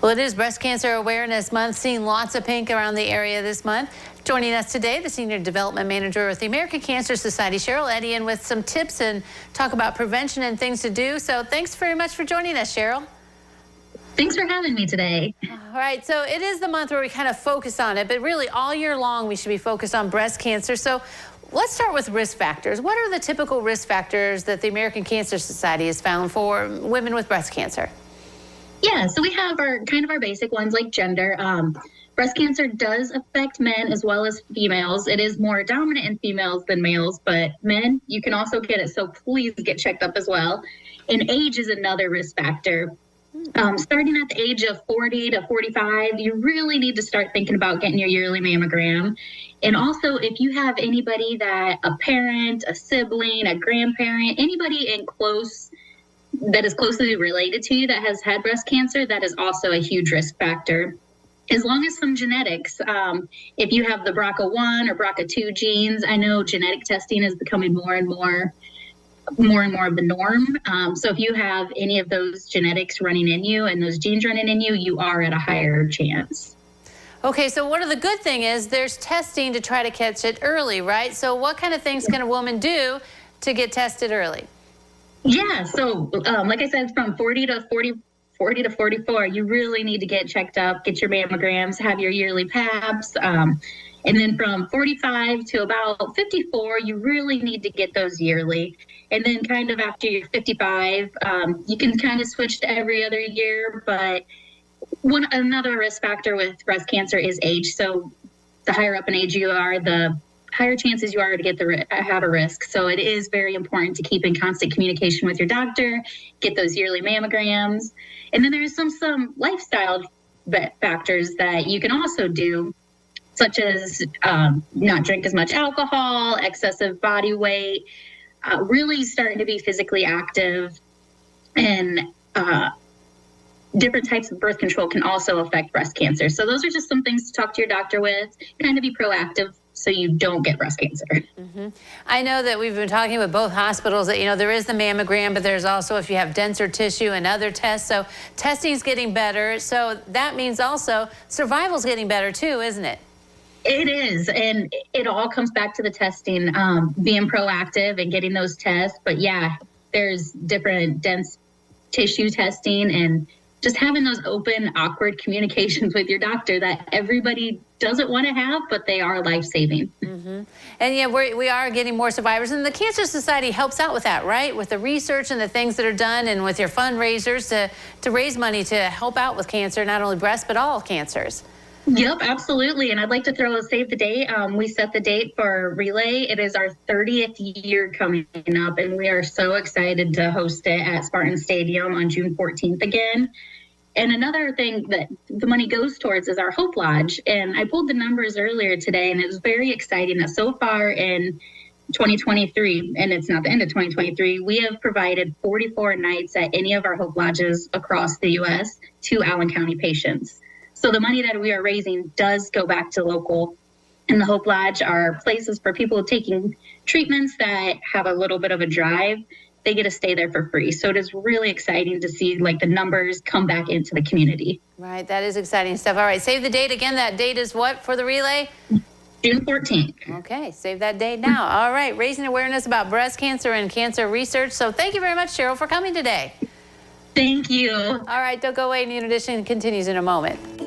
Well, it is Breast Cancer Awareness Month, seeing lots of pink around the area this month. Joining us today, the Senior Development Manager with the American Cancer Society, Cheryl Eddy, and with some tips and talk about prevention and things to do. So thanks very much for joining us, Cheryl. Thanks for having me today. All right, so it is the month where we kind of focus on it, but really all year long we should be focused on breast cancer. So let's start with risk factors. What are the typical risk factors that the American Cancer Society has found for women with breast cancer? Yeah, so we have our basic ones like gender. Breast cancer does affect men as well as females. It is more dominant in females than males, but men, you can also get it. So please get checked up as well. And age is another risk factor. Starting at the age of 40 to 45, you really need to start thinking about getting your yearly mammogram. And also, if you have anybody a parent, a sibling, a grandparent, anybody that is closely related to you that has had breast cancer, that is also a huge risk factor. As long as some genetics, if you have the BRCA1 or BRCA2 genes, I know genetic testing is becoming more and more of the norm. So if you have any of those genetics running in you and those genes running in you, you are at a higher chance. Okay, so one of the good thing is there's testing to try to catch it early, right? So what kind of things can a woman do to get tested early? Yeah, so like I said, from 40 to 44, you really need to get checked up, get your mammograms, have your yearly PAPs. And then from 45 to about 54, you really need to get those yearly. And then kind of after you're 55, you can kind of switch to every other year. But another risk factor with breast cancer is age. So the higher up in age you are, the higher chances you are to have a risk. So it is very important to keep in constant communication with your doctor, get those yearly mammograms. And then there's some lifestyle factors that you can also do, such as not drink as much alcohol, excessive body weight, really starting to be physically active, and different types of birth control can also affect breast cancer. So those are just some things to talk to your doctor with, kind of be proactive so you don't get breast cancer. Mm-hmm. I know that we've been talking with both hospitals that, there is the mammogram, but there's also if you have denser tissue and other tests. So testing is getting better. So that means also survival is getting better too, isn't it? It is. And it all comes back to the testing, being proactive and getting those tests. But yeah, there's different dense tissue testing and just having those open, awkward communications with your doctor that everybody doesn't want to have, but they are life-saving. Mm-hmm. And yeah, we are getting more survivors, and the Cancer Society helps out with that, right? With the research and the things that are done, and with your fundraisers to raise money to help out with cancer, not only breast, but all cancers. Yep, absolutely. And I'd like to throw a save the date. We set the date for Relay. It is our 30th year coming up, and we are so excited to host it at Spartan Stadium on June 14th again. And another thing that the money goes towards is our Hope Lodge. And I pulled the numbers earlier today, and it was very exciting that so far in 2023, and it's not the end of 2023, we have provided 44 nights at any of our Hope Lodges across the U.S. to Allen County patients. So the money that we are raising does go back to local. And the Hope Lodge are places for people taking treatments that have a little bit of a drive. They get to stay there for free. So it is really exciting to see the numbers come back into the community. Right, that is exciting stuff. All right, save the date again. That date is what for the Relay? June 14th. Okay, save that date now. All right, raising awareness about breast cancer and cancer research. So thank you very much, Cheryl, for coming today. Thank you. All right, don't go away. New Edition continues in a moment.